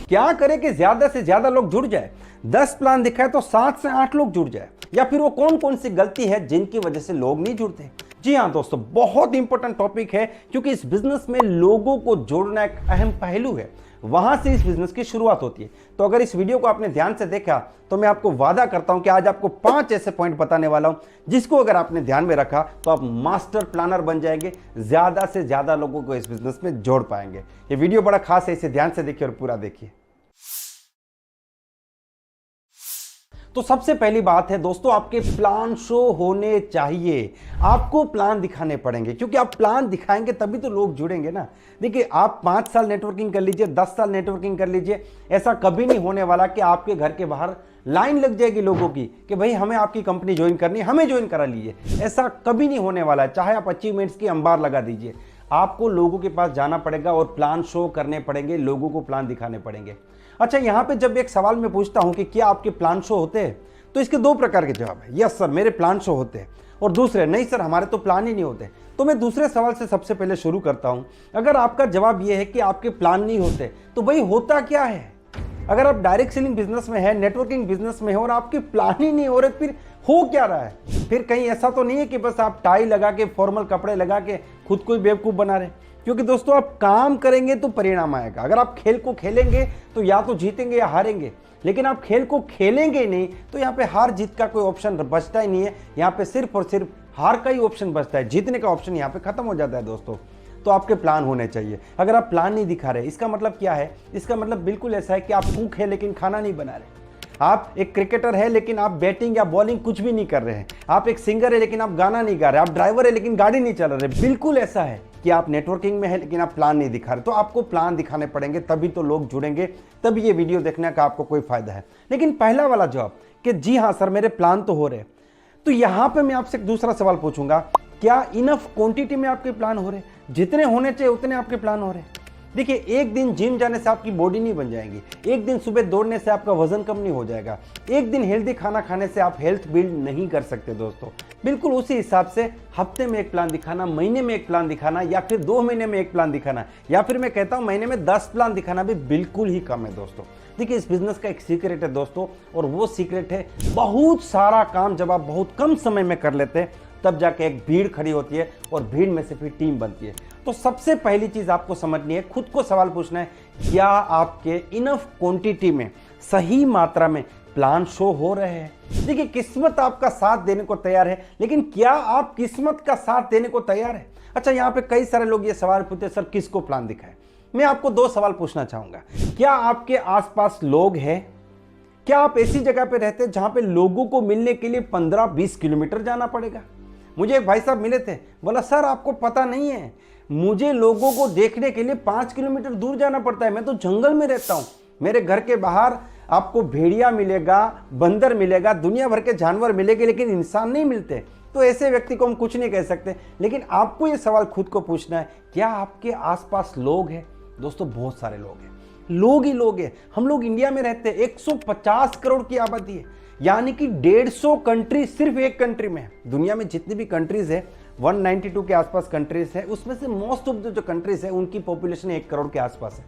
क्या करें कि ज्यादा से ज्यादा लोग जुड़ जाए? 10 प्लान दिखाए तो 7 से 8 लोग जुड़ जाए। या फिर वो कौन कौन सी गलती है जिनकी वजह से लोग नहीं जुड़ते? जी हाँ दोस्तों, बहुत इंपॉर्टेंट टॉपिक है, क्योंकि इस बिजनेस में लोगों को जोड़ना एक अहम पहलू है। वहां से इस बिजनेस की शुरुआत होती है। तो अगर इस वीडियो को आपने ध्यान से देखा तो मैं आपको वादा करता हूं कि आज आपको 5 ऐसे पॉइंट बताने वाला हूं जिसको अगर आपने ध्यान में रखा तो आप मास्टर प्लानर बन जाएंगे, ज्यादा से ज्यादा लोगों को इस बिजनेस में जोड़ पाएंगे। ये वीडियो बड़ा खास है, इसे ध्यान से देखिए और पूरा देखिए। तो सबसे पहली बात है दोस्तों, आपके प्लान शो होने चाहिए। आपको प्लान दिखाने पड़ेंगे, क्योंकि आप प्लान दिखाएंगे तभी तो लोग जुड़ेंगे ना। देखिए, आप 5 साल नेटवर्किंग कर लीजिए, 10 साल नेटवर्किंग कर लीजिए, ऐसा कभी नहीं होने वाला कि आपके घर के बाहर लाइन लग जाएगी लोगों की कि भाई हमें आपकी कंपनी ज्वाइन करनी है, हमें ज्वाइन करा लीजिए। ऐसा कभी नहीं होने वाला है, चाहे आप अचीवमेंट्स की अंबार लगा दीजिए। आपको लोगों के पास जाना पड़ेगा और प्लान शो करने पड़ेंगे, लोगों को प्लान दिखाने पड़ेंगे। अच्छा, यहां पे जब एक सवाल मैं पूछता हूं कि क्या आपके प्लान शो होते हैं, तो इसके 2 प्रकार के जवाब है। यस सर, मेरे प्लान शो होते हैं, और दूसरे नहीं सर, हमारे तो प्लान ही नहीं होते। तो मैं दूसरे सवाल से सबसे पहले शुरू करता हूं। अगर आपका जवाब यह है कि आपके प्लान नहीं होते, तो भाई होता क्या है? अगर आप डायरेक्ट सेलिंग बिजनेस में है, नेटवर्किंग बिजनेस में है और आपके प्लान ही नहीं हो रहे, फिर हो क्या रहा है? फिर कहीं ऐसा तो नहीं है कि बस आप टाई लगा के, फॉर्मल कपड़े लगा के खुद को ही बेवकूफ बना रहे? क्योंकि दोस्तों, आप काम करेंगे तो परिणाम आएगा। अगर आप खेल को खेलेंगे तो या तो जीतेंगे या हारेंगे, लेकिन आप खेल को खेलेंगे ही नहीं तो यहाँ पे हार जीत का कोई ऑप्शन बचता ही नहीं है। यहाँ पे सिर्फ और सिर्फ हार का ही ऑप्शन बचता है, जीतने का ऑप्शन यहाँ पे खत्म हो जाता है दोस्तों। तो आपके प्लान होने चाहिए। अगर आप प्लान नहीं दिखा रहे, इसका मतलब क्या है? इसका मतलब बिल्कुल ऐसा है कि आप कुक है लेकिन खाना नहीं बना रहे। आप एक क्रिकेटर है लेकिन आप बैटिंग या बॉलिंग कुछ भी नहीं कर रहे हैं। आप एक सिंगर है लेकिन आप गाना नहीं गा रहे। आप ड्राइवर है लेकिन गाड़ी नहीं चला रहे। बिल्कुल ऐसा है कि आप नेटवर्किंग में है लेकिन आप प्लान नहीं दिखा रहे। तो आपको प्लान दिखाने पड़ेंगे, तभी तो लोग जुड़ेंगे, तभी ये वीडियो देखने का आपको कोई फायदा है। लेकिन पहला वाला जवाब कि जी हाँ सर, मेरे प्लान तो हो रहे, तो यहां पे मैं आपसे एक दूसरा सवाल पूछूंगा, क्या इनफ क्वांटिटी में आपके प्लान हो रहे? जितने होने चाहिए उतने आपके प्लान हो रहे? देखिए, एक दिन जिम जाने से आपकी बॉडी नहीं बन जाएगी, एक दिन सुबह दौड़ने से आपका वजन कम नहीं हो जाएगा, एक दिन हेल्दी खाना खाने से आप हेल्थ बिल्ड नहीं कर सकते दोस्तों। बिल्कुल उसी हिसाब से हफ्ते में एक प्लान दिखाना, महीने में एक प्लान दिखाना, या फिर 2 महीने में एक प्लान दिखाना, या फिर मैं कहता हूं महीने में 10 प्लान दिखाना भी बिल्कुल ही कम है दोस्तों। देखिए, इस बिजनेस का एक सीक्रेट है दोस्तों, और वो सीक्रेट है बहुत सारा काम जब आप बहुत कम समय में कर लेते हैं तब जाके एक भीड़ खड़ी होती है और भीड़ में से फिर टीम बनती है। तो सबसे पहली चीज आपको समझनी है, खुद को सवाल पूछना है, क्या आपके इनफ क्वांटिटी में, सही मात्रा में प्लान शो हो रहे हैं? देखिए, किस्मत आपका साथ देने को तैयार है, लेकिन क्या आप किस्मत का साथ देने को तैयार है? अच्छा, यहाँ पे कई सारे लोग ये सवाल पूछते हैं, सर किसको प्लान दिखाए? मैं आपको 2 सवाल पूछना चाहूंगा। क्या आपके आसपास लोग हैं? क्या आप ऐसी जगह पे रहते हैं जहां पे लोगों को मिलने के लिए 15-20 किलोमीटर जाना पड़ेगा? मुझे एक भाई साहब मिले थे, बोला सर आपको पता नहीं है, मुझे लोगों को देखने के लिए 5 किलोमीटर दूर जाना पड़ता है, मैं तो जंगल में रहता हूं। मेरे घर के बाहर आपको भेड़िया मिलेगा, बंदर मिलेगा, दुनिया भर के जानवर मिलेंगे, लेकिन इंसान नहीं मिलते। तो ऐसे व्यक्ति को हम कुछ नहीं कह सकते। लेकिन आपको ये सवाल खुद को पूछना है, क्या आपके आसपास लोग हैं? दोस्तों, बहुत सारे लोग हैं, लोग ही लोग हैं। हम लोग इंडिया में रहते हैं, 150 करोड़ की आबादी है, यानी कि 150 कंट्री सिर्फ एक कंट्री में है। दुनिया में जितनी भी कंट्रीज है, 192 के आसपास कंट्रीज है, उसमें से मोस्ट ऑफ द जो कंट्रीज है उनकी पॉपुलेशन 1 करोड़ के आसपास है।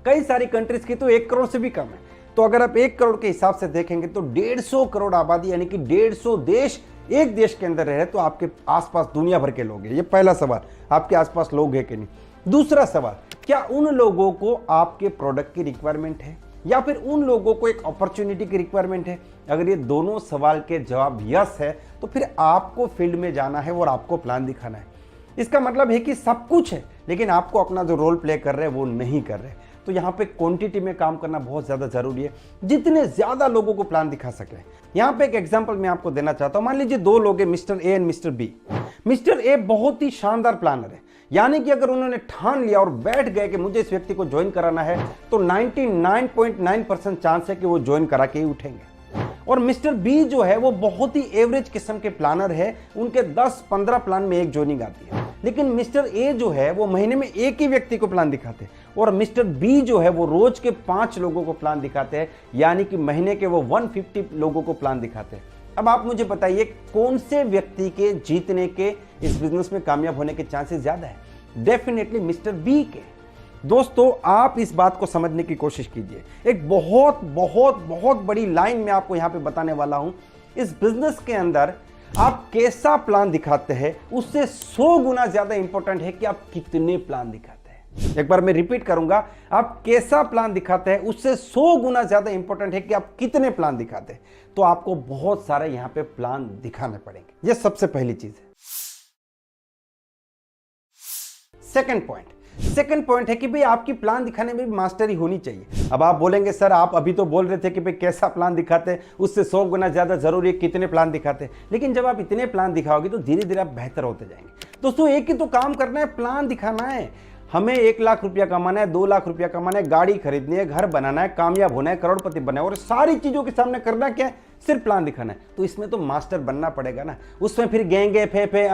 कई सारी कंट्रीज की तो 1 करोड़ से भी कम है। तो अगर आप 1 करोड़ के हिसाब से देखेंगे तो 150 करोड़ आबादी, यानी कि 150 देश एक देश के अंदर रहे, तो आपके आसपास दुनिया भर के लोग हैं। ये पहला सवाल, आपके आसपास लोग हैं कि नहीं। दूसरा सवाल, क्या उन लोगों को आपके प्रोडक्ट की रिक्वायरमेंट है, या फिर उन लोगों को एक अपॉर्चुनिटी की रिक्वायरमेंट है? अगर ये दोनों सवाल के जवाब यस है, तो फिर आपको फील्ड में जाना है और आपको प्लान दिखाना है। इसका मतलब है कि सब कुछ है, लेकिन आपको अपना जो रोल प्ले कर रहे हैं वो नहीं कर रहे। तो यहाँ पे क्वांटिटी में काम करना बहुत ज्यादा जरूरी है, जितने ज्यादा लोगों को प्लान दिखा सके। यहाँ पे एक एग्जांपल मैं आपको देना चाहता हूँ। मान लीजिए 2 लोग हैं, mister A and mister B. Mister A बहुत ही शानदार प्लानर है, यानी कि अगर उन्होंने ठान लिया और बैठ गए कि मुझे इस व्यक्ति को ज्वाइन कराना है, तो 99.9% चांस है कि वो ज्वाइन करा के ही उठेंगे। और मिस्टर बी जो है वो बहुत ही एवरेज किस्म के प्लानर है, उनके 10-15 प्लान में एक ज्वाइनिंग आती है। लेकिन मिस्टर ए जो है वो महीने में एक ही व्यक्ति को प्लान दिखाते हैं, और मिस्टर बी जो है वो रोज के 5 लोगों को प्लान दिखाते हैं, यानी कि महीने के वो 150 लोगों को प्लान दिखाते हैं। अब आप मुझे बताइए, कौन से व्यक्ति के जीतने के, इस बिजनेस में कामयाब होने के चांसेस ज्यादा है? डेफिनेटली मिस्टर बी के। दोस्तों आप इस बात को समझने की कोशिश कीजिए। एक बहुत बहुत बहुत बड़ी लाइन में आपको यहां पे बताने वाला हूं। इस बिजनेस के अंदर आप कैसा प्लान दिखाते हैं उससे 100 गुना ज्यादा इंपॉर्टेंट है कि आप कितने प्लान दिखाते हैं। एक बार मैं रिपीट करूंगा, आप कैसा प्लान दिखाते हैं उससे 100 गुना ज्यादा इंपॉर्टेंट है कि आप कितने प्लान दिखाते हैं। तो आपको बहुत सारे यहां पे प्लान दिखाने पड़ेंगे। यह सबसे पहली चीज है। सेकंड पॉइंट है कि भाई आपकी प्लान दिखाने में भी मास्टरी होनी चाहिए। अब आप बोलेंगे सर आप अभी तो बोल रहे थे कि भाई कैसा प्लान दिखाते हैं उससे 100 गुना ज्यादा जरूरी है कितने प्लान दिखाते हैं, लेकिन जब आप इतने प्लान दिखाओगे तो धीरे धीरे आप बेहतर होते जाएंगे। दोस्तों एक ही तो काम करना है, प्लान दिखाना है। हमें 1 लाख रुपया कमाना है, 2 लाख रुपया कमाना है, गाड़ी खरीदनी है, घर बनाना है, कामयाब होना है, करोड़पति बनना है, और सारी चीजों के सामने करना क्या है, सिर्फ प्लान दिखाना है। तो इसमें तो मास्टर बनना पड़ेगा ना। उसमें फिर गेंगे फे फे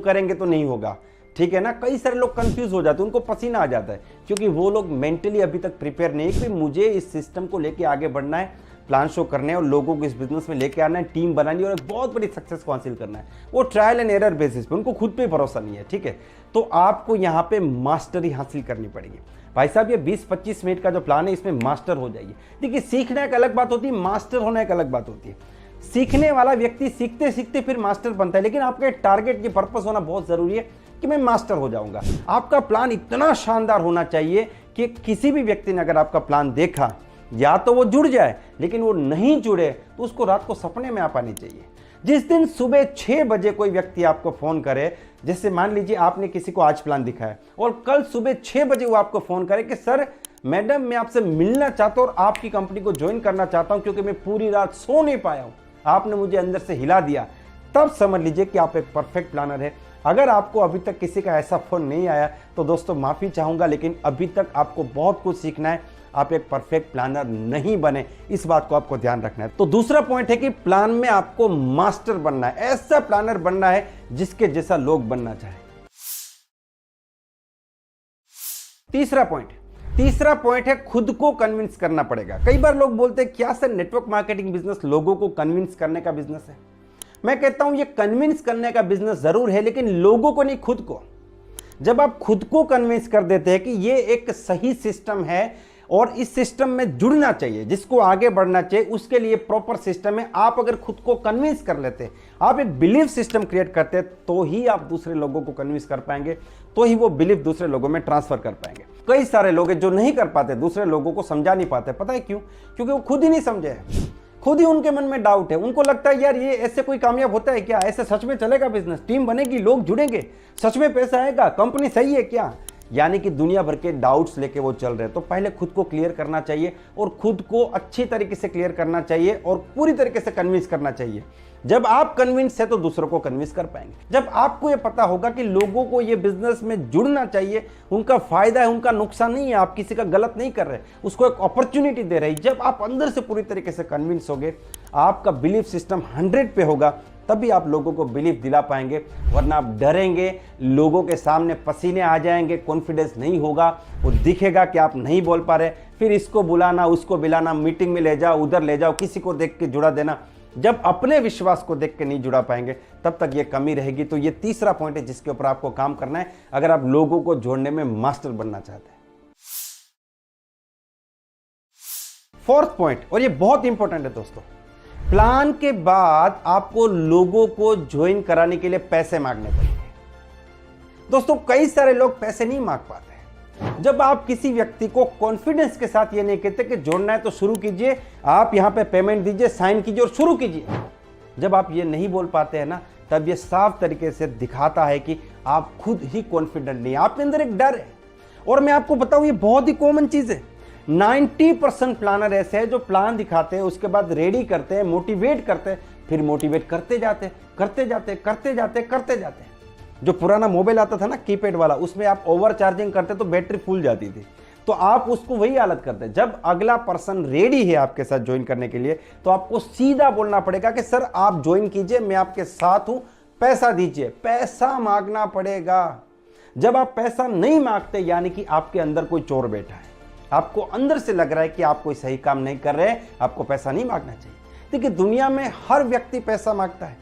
करेंगे तो नहीं होगा, ठीक है ना। कई सारे लोग कंफ्यूज हो जाते हैं, उनको पसीना आ जाता है, क्योंकि वो लोग मेंटली अभी तक प्रिपेयर नहीं है कि मुझे इस सिस्टम को लेके आगे बढ़ना है, प्लान शो करने हैं और लोगों को इस बिजनेस में लेके आना है, टीम बनानी है और एक बहुत बड़ी सक्सेस को हासिल करना है। वो ट्रायल एंड एरर बेसिस पे, उनको खुद पे भरोसा नहीं है, ठीक है। तो आपको यहाँ पे मास्टरी हासिल करनी पड़ेगी। भाई साहब ये 20-25 मिनट का जो प्लान है इसमें मास्टर हो जाइए। देखिए सीखना एक अलग बात होती है, मास्टर होना एक अलग बात होती है। सीखने वाला व्यक्ति सीखते सीखते फिर मास्टर बनता है, लेकिन आपका टारगेट, ये पर्पस होना बहुत जरूरी है कि मैं मास्टर हो जाऊंगा। आपका प्लान इतना शानदार होना चाहिए कि किसी भी व्यक्ति ने अगर आपका प्लान देखा या तो वो जुड़ जाए, लेकिन वो नहीं जुड़े तो उसको रात को सपने में आ पानी चाहिए। जिस दिन सुबह 6 बजे कोई व्यक्ति आपको फोन करे, जैसे मान लीजिए आपने किसी को आज प्लान दिखाया और कल सुबह 6 बजे वो आपको फोन करे कि सर मैडम मैं आपसे मिलना चाहता हूं और आपकी कंपनी को ज्वाइन करना चाहता हूं क्योंकि मैं पूरी रात सो नहीं पाया हूं, आपने मुझे अंदर से हिला दिया, तब समझ लीजिए कि आप एक परफेक्ट प्लानर है। अगर आपको अभी तक किसी का ऐसा फोन नहीं आया तो दोस्तों माफी चाहूंगा, लेकिन अभी तक आपको बहुत कुछ सीखना है। आप एक परफेक्ट प्लानर नहीं बने, इस बात को आपको ध्यान रखना है। तो दूसरा पॉइंट है कि प्लान में आपको मास्टर बनना है, ऐसा प्लानर बनना है जिसके जैसा लोग बनना चाहे। तीसरा पॉइंट है खुद को कन्विंस करना पड़ेगा। कई बार लोग बोलते हैं क्या सर नेटवर्क मार्केटिंग बिजनेस लोगों को कन्विंस करने का बिजनेस है। मैं कहता हूं ये कन्विंस करने का बिजनेस जरूर है, लेकिन लोगों को नहीं, खुद को। जब आप खुद को कन्विंस कर देते हैं कि ये एक सही सिस्टम है और इस सिस्टम में जुड़ना चाहिए, जिसको आगे बढ़ना चाहिए, उसके लिए प्रॉपर सिस्टम है, आप अगर खुद को कन्विंस कर लेते हैं, आप एक बिलीफ सिस्टम क्रिएट करते हैं, तो ही आप दूसरे लोगों को कन्विंस कर पाएंगे, तो ही वो बिलीफ दूसरे लोगों में ट्रांसफर कर पाएंगे। कई सारे लोग हैं जो नहीं कर पाते, दूसरे लोगों को समझा नहीं पाते। पता है क्यों? क्योंकि वो खुद ही नहीं समझे हैं, खुद ही उनके मन में डाउट है। उनको लगता है यार ये ऐसे कोई कामयाब होता है क्या, ऐसे सच में चलेगा बिजनेस, टीम बनेगी, लोग जुड़ेंगे, सच में पैसा आएगा, कंपनी सही है क्या, यानी कि दुनिया भर के डाउट्स लेके वो चल रहे हैं। तो पहले खुद को क्लियर करना चाहिए और खुद को अच्छी तरीके से क्लियर करना चाहिए और पूरी तरीके से कन्विंस करना चाहिए। जब आप कन्विंस है तो दूसरों को कन्विंस कर पाएंगे। जब आपको ये पता होगा कि लोगों को ये बिजनेस में जुड़ना चाहिए, उनका फायदा है, उनका नुकसान नहीं है, आप किसी का गलत नहीं कर रहे, उसको एक अपॉर्चुनिटी दे रहे, जब आप अंदर से पूरी तरीके से कन्विंस होगे, आपका बिलीफ सिस्टम 100 पे होगा, तभी आप लोगों को बिलीफ दिला पाएंगे। वरना आप डरेंगे, लोगों के सामने पसीने आ जाएंगे, कॉन्फिडेंस नहीं होगा, वो दिखेगा कि आप नहीं बोल पा रहे, फिर इसको बुलाना, उसको बुलाना, मीटिंग में ले जाओ, उधर ले जाओ, किसी को देख के जुड़ा देना। जब अपने विश्वास को देख के नहीं जुड़ा पाएंगे तब तक ये कमी रहेगी। तो ये तीसरा पॉइंट है जिसके ऊपर आपको काम करना है अगर आप लोगों को जोड़ने में मास्टर बनना चाहते हैं। फोर्थ पॉइंट, और ये बहुत इंपॉर्टेंट है दोस्तों, प्लान के बाद आपको लोगों को ज्वाइन कराने के लिए पैसे मांगने पड़ेंगे। दोस्तों कई सारे लोग पैसे नहीं मांग पाते। जब आप किसी व्यक्ति को कॉन्फिडेंस के साथ ये नहीं कहते कि जोड़ना है तो शुरू कीजिए, आप यहां पे पेमेंट दीजिए, साइन कीजिए और शुरू कीजिए, जब आप ये नहीं बोल पाते हैं ना, तब ये साफ तरीके से दिखाता है कि आप खुद ही कॉन्फिडेंट नहीं है, आपके अंदर एक डर है। और मैं आपको बताऊं ये बहुत ही कॉमन चीज है। 90% प्लानर ऐसे हैं जो प्लान दिखाते हैं, उसके बाद रेडी करते हैं, मोटिवेट करते हैं, फिर मोटिवेट करते जाते हैं। जो पुराना मोबाइल आता था ना कीपैड वाला, उसमें आप ओवर चार्जिंग करते तो बैटरी फूल जाती थी, तो आप उसको वही हालत करते हैं। जब अगला पर्सन रेडी है आपके साथ ज्वाइन करने के लिए, तो आपको सीधा बोलना पड़ेगा कि सर आप ज्वाइन कीजिए, मैं आपके साथ हूं, पैसा दीजिए। पैसा मांगना पड़ेगा। जब आप पैसा नहीं मांगते यानी कि आपके अंदर कोई चोर बैठा है, आपको अंदर से लग रहा है कि आप कोई सही काम नहीं कर रहे, आपको पैसा नहीं मांगना चाहिए। देखिए दुनिया में हर व्यक्ति पैसा मांगता है,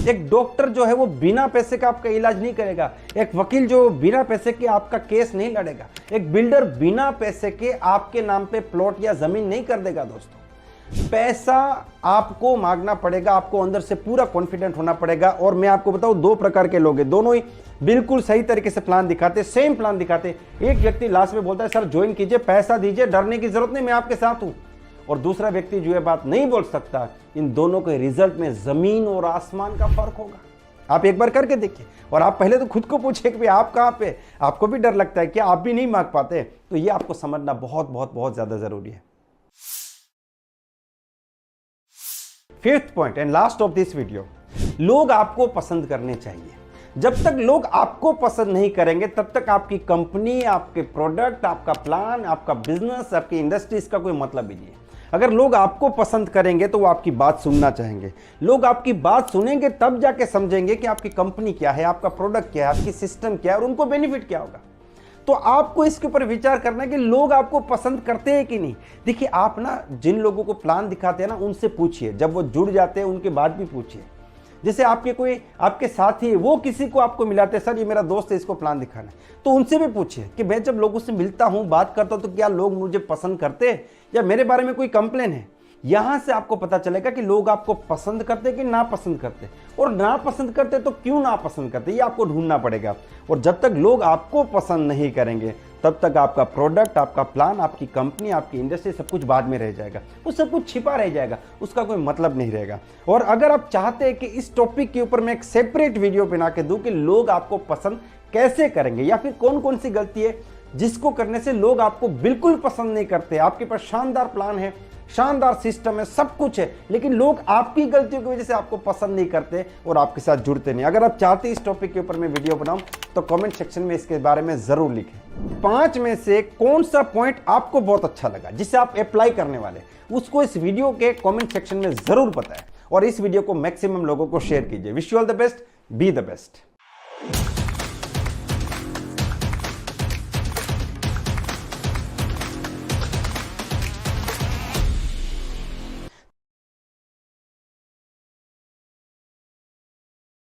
एक डॉक्टर जो है वो बिना पैसे का आपका इलाज नहीं करेगा। एक वकील जो बिना पैसे के आपका केस नहीं लड़ेगा। एक बिल्डर बिना पैसे के आपके नाम पे प्लॉट या जमीन नहीं कर देगा। दोस्तों, पैसा आपको मांगना पड़ेगा, आपको अंदर से पूरा कॉन्फिडेंट होना पड़ेगा। और मैं आपको बताऊं, दो प्रकार के लोग हैं, दोनों ही बिल्कुल सही तरीके से प्लान दिखाते, सेम प्लान दिखाते। एक व्यक्ति लास्ट में बोलता है सर ज्वाइन कीजिए, पैसा दीजिए, डरने की जरूरत नहीं, मैं आपके साथ हूं। और दूसरा व्यक्ति जो है बात नहीं बोल सकता। इन दोनों के रिजल्ट में जमीन और आसमान का फर्क होगा। आप एक बार करके देखिए और आप पहले तो खुद को पूछिए कि भाई आप कहां पे, आपको भी डर लगता है कि आप भी नहीं मांग पाते। तो ये आपको समझना बहुत बहुत बहुत ज्यादा जरूरी है। Fifth point and last of this video, लोग आपको पसंद करने चाहिए। जब तक लोग आपको पसंद नहीं करेंगे तब तक आपकी कंपनी, आपके प्रोडक्ट, आपका प्लान, आपका बिजनेस, आपकी इंडस्ट्री, इसका कोई मतलब ही नहीं है। अगर लोग आपको पसंद करेंगे तो वो आपकी बात सुनना चाहेंगे। लोग आपकी बात सुनेंगे तब जाके समझेंगे कि आपकी कंपनी क्या है, आपका प्रोडक्ट क्या है, आपकी सिस्टम क्या है और उनको बेनिफिट क्या होगा। तो आपको इसके ऊपर विचार करना है कि लोग आपको पसंद करते हैं कि नहीं। देखिए, आप ना जिन लोगों को प्लान दिखाते हैं ना, उनसे पूछिए, जब वो जुड़ जाते हैं उनके बाद भी पूछिए। जैसे आपके कोई आपके साथी है, वो किसी को आपको मिलाते हैं, सर ये मेरा दोस्त है, इसको प्लान दिखाना है, तो उनसे भी पूछिए कि मैं जब लोगों से मिलता हूं, बात करता हूं, तो क्या लोग मुझे पसंद करते हैं या मेरे बारे में कोई कंप्लेन है। यहां से आपको पता चलेगा कि लोग आपको पसंद करते कि ना पसंद करते, और ना पसंद करते तो क्यों ना पसंद करते, ये आपको ढूंढना पड़ेगा। और जब तक लोग आपको पसंद नहीं करेंगे तब तक आपका प्रोडक्ट, आपका प्लान, आपकी कंपनी, आपकी इंडस्ट्री सब कुछ बाद में रह जाएगा, वो सब कुछ छिपा रह जाएगा, उसका कोई मतलब नहीं रहेगा। और अगर आप चाहते हैं कि इस टॉपिक के ऊपर मैं एक सेपरेट वीडियो बना के दूं कि लोग आपको पसंद कैसे करेंगे या फिर कौन कौन सी गलती है जिसको करने से लोग आपको बिल्कुल पसंद नहीं करते, आपके पास शानदार प्लान है, शानदार सिस्टम है, सब कुछ है, लेकिन लोग आपकी गलतियों की वजह से आपको पसंद नहीं करते और आपके साथ जुड़ते नहीं। अगर आप चाहते हैं इस टॉपिक के ऊपर मैं वीडियो बनाऊं तो कमेंट सेक्शन में इसके बारे में जरूर लिखें। 5 में से कौन सा पॉइंट आपको बहुत अच्छा लगा जिसे आप अप्लाई करने वाले, उसको इस वीडियो के कमेंट सेक्शन में जरूर बताएं और इस वीडियो को मैक्सिमम लोगों को शेयर कीजिए। Wish you all the best, be the best.